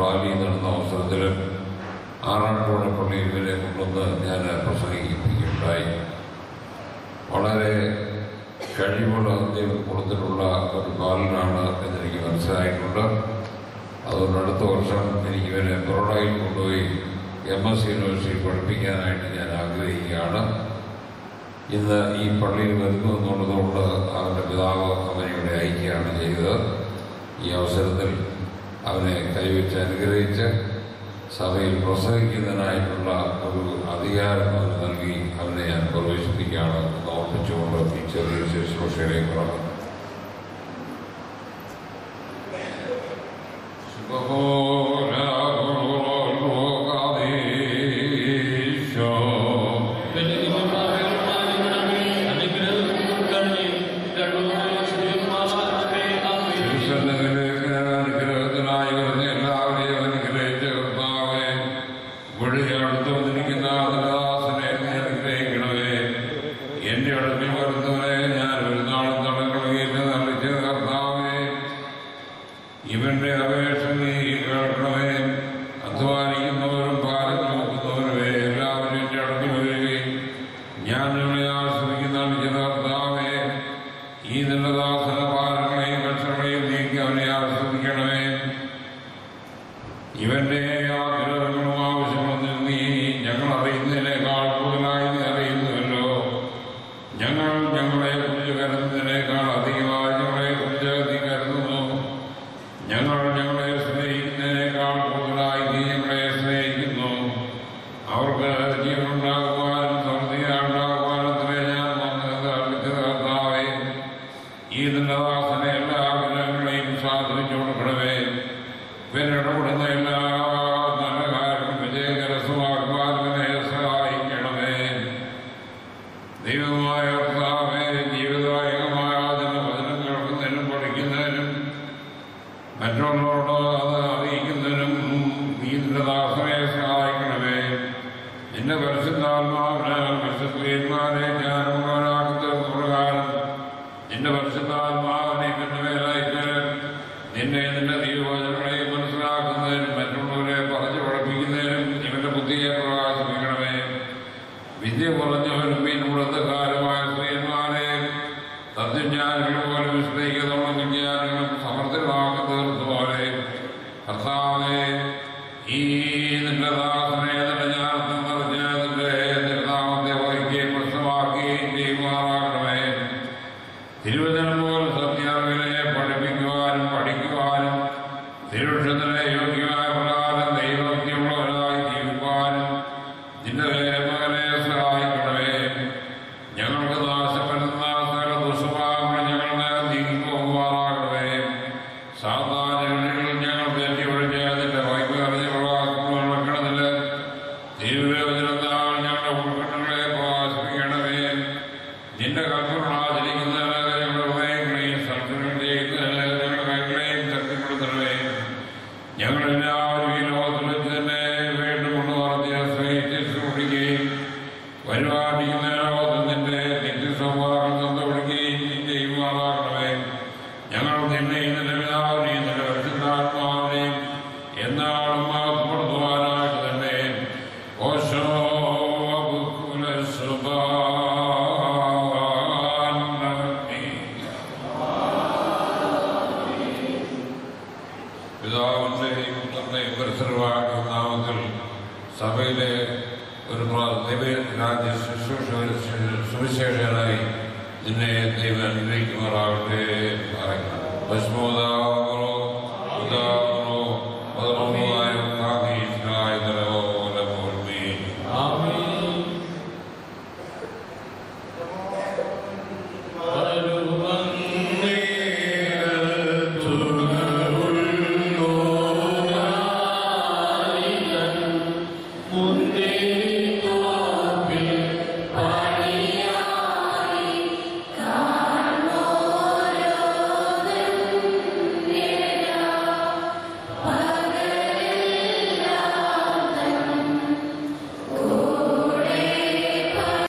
Rally നടന്ന അവസരത്തിൽ ആറാട്ടുപുഴ പള്ളിയിൽ ഇവരെ കൊണ്ടുവന്ന് ഞാൻ പ്രസംഗിക്കുകയുണ്ടായി. വളരെ കഴിവുള്ള കൊടുത്തിട്ടുള്ള ഒരു ബാലനാണ് എന്നെനിക്ക് മനസ്സിലായിട്ടുണ്ട്. അതുകൊണ്ട് അടുത്ത വർഷം എനിക്ക് ഇവരെ ബറോഡയിൽ കൊണ്ടുപോയി MS യൂണിവേഴ്സിറ്റി പഠിപ്പിക്കാനായിട്ട് ഞാൻ ആഗ്രഹിക്കുകയാണ്. ഇന്ന് ഈ പള്ളിയിൽ വരുന്നു എന്നുള്ളതുകൊണ്ട് അവൻ്റെ പിതാവ് അവനെ ഇവിടെ അയക്കുകയാണ് ചെയ്തത്. ഈ അവസരത്തിൽ അവനെ കൈവച്ച് അനുഗ്രഹിച്ച് സഭയിൽ പ്രസംഗിക്കുന്നതിനായിട്ടുള്ള ഒരു അധികാരം അവന് നൽകി അവനെ ഞാൻ പ്രവേശിപ്പിക്കുകയാണ് എന്ന് ഓർമ്മിച്ചുകൊണ്ട് ഈ ചെറിയ ശുശ്രൂഷയിലേക്ക് കടന്നു. ഇവന്റെ അപേക്ഷ നീ കേൾക്കണമേ. അധ്വാനിക്കുന്നവരും ഭാരം ചുമക്കുന്നവരുമേ എല്ലാവരും എൻ്റെ അടുത്ത് വരികയും ഞാൻ നിങ്ങളെ ആശ്രയിക്കുന്ന കർത്താവേ, ഈ നിന്റെ ദാസന ഭാരങ്ങളെയും കഷ്ടങ്ങളെയും നീക്കി അവനെ ആശ്രയിക്കണമേ. ഇവന്റെ ആഗ്രഹങ്ങളും ആവശ്യങ്ങളും നീ ഞങ്ങൾ അറിയുന്നതിനേക്കാൾ കൂടുതലായി നീ അറിയുന്നുവല്ലോ. ഞങ്ങൾ ഞങ്ങളെ കുറിച്ച് കരുതുന്നതിനേക്കാൾ അധികമായി ഞങ്ങളെ കുറിച്ച് നീ കരുതുന്നു. ഞങ്ങൾ ഞങ്ങളെ സ്നേഹിക്കുന്നതിനേക്കാൾ കൂടുതലായി നീ ഞങ്ങളെ സ്നേഹിക്കുന്നു. അവർക്ക് ജീവനുണ്ടാകുവാനും സമൃദ്ധിയുണ്ടാകുവാനും അത്രേ ഞാൻ വന്നത് കർത്താവേ. ഈ നിന്റെ ദാസനെ എല്ലാ ആഗ്രഹങ്ങളെയും സാധിച്ചു കൊടുക്കണമേ. ഇവരിടപെടുന്ന എല്ലാ നല്ല കാര്യങ്ങളും വിജയകരസ്ഥമാക്കുവാൻ ഇവനെ സഹായിക്കണമേ. ദൈവമായ കർത്താവേ, ജീവിതദായകമായ അതിന്റെ വചനം കേൾക്കുന്നതിനും പഠിക്കുന്നതിനും മറ്റുള്ളവരോട് അത് അറിയിക്കുന്നതിനും നീ നിന്റെ ദാസനെ സഹായിക്കണമേ. നിന്റെ പരിശുദ്ധാത്മാവിനാൽ വിശുദ്ധന്മാരെ ജ്ഞാനമുള്ളവരാക്കി തീർന്ന പ്രകാരം നിന്റെ പരിശുദ്ധാത്മാവിനെ ഇവന്റെ മേലയച്ച് നിന്നെ നിന്റെ ദൈവവചനങ്ങളെയും മനസ്സിലാക്കുന്നതിനും മറ്റുള്ളവരെ പറഞ്ഞു പഠിപ്പിക്കുന്നതിനും ഇവന്റെ ബുദ്ധിയെ പ്രകാശിപ്പിക്കണമേ. വിദ്യ കുറഞ്ഞവരും പിൻവൃത്തക്കാരുമായ സ്ത്രീയന്മാരെ തത്വജ്ഞാനികൾ പോലെ വിശ്വസിക്കുന്നവരും വിജ്ഞാനികളും സമർത്ഥരാക്കി തീർത്തുപോലെ കർത്താവേ, ഈ നിന്റെ ദാസനെ നിന്റെ ജ്ഞാനത്തിൽ നിറഞ്ഞ് നിന്റെ നാമത്തെ വഹിക്കുകയും പ്രശ്നമാക്കുകയും ചെയ്യുമാറാകണമേ. തിരുവചനം പോലെ സത്യാർഗനെ പഠിപ്പിക്കുവാനും പഠിക്കുവാനും തിരുവക്ഷത്തിലെ യോഗ്യമായ പ്രകാരം ദൈവഭക്തിയുള്ളവരായി ജീവിക്കുവാനും നിന്റെ മകനെ സഹായിക്കണമേ. ഞങ്ങൾക്ക് നാശപ്പെടുന്ന സകല ദുസ്വഭാവങ്ങൾ ഞങ്ങളുടെ നീങ്ങിപ്പോകുമാറാകണമേ. സാധാരണ ഞങ്ങൾ തെറ്റിയൊഴിഞ്ഞ് നിന്റെ വൈബ് അറിഞ്ഞ പ്രവാസങ്ങൾ നടക്കണതില് തിരുവചനത്താൽ ഞങ്ങളുടെ ഉൾക്കണ്ണുകളെ പ്രകാശിപ്പിക്കണമേ. നിന്റെ കൽപ്പന ആചരിക്കുന്നതിന് ഞങ്ങളുടെ ഹൃദയങ്ങളെയും സൽക്കരങ്ങൾ ചെയ്യുന്നതിന് ഞങ്ങളുടെ കൈകളെയും ശക്തിപ്പെടുത്തണമേ. ഞങ്ങളെല്ലാവരും ഈ ലോകത്തിൽ വെച്ച് തന്നെ വീണ്ടും കൊണ്ടുവന്ന് സ്നേഹിച്ച് സൂക്ഷിക്കുകയും പരിപാലിക്കുന്ന ലോകത്തിൽ നിന്റെ നിത്യസ്വഭാവം തന്നുപിടിക്കുകയും ചെയ്യുമാറാകണമേ. ഞങ്ങൾ നിന്നെയും നിന്റെ പിതാവിനെയും നിന്റെ പരിശുദ്ധാത്മാവിനെയും എന്നാളും മാസപ്പെടുത്തുവാനായിട്ട് തന്നെ പിതാവിന്റെയും പുത്രന്റെയും പരിസരവാക്കിയ നാമത്തിൽ സഭയിലെ ഒരു രാജ്യ ശുശ്രൂഷ സുവിശേഷനായി നിന്നെ ദൈവം അനുഗ്രഹിക്കുമാറാകട്ടെ.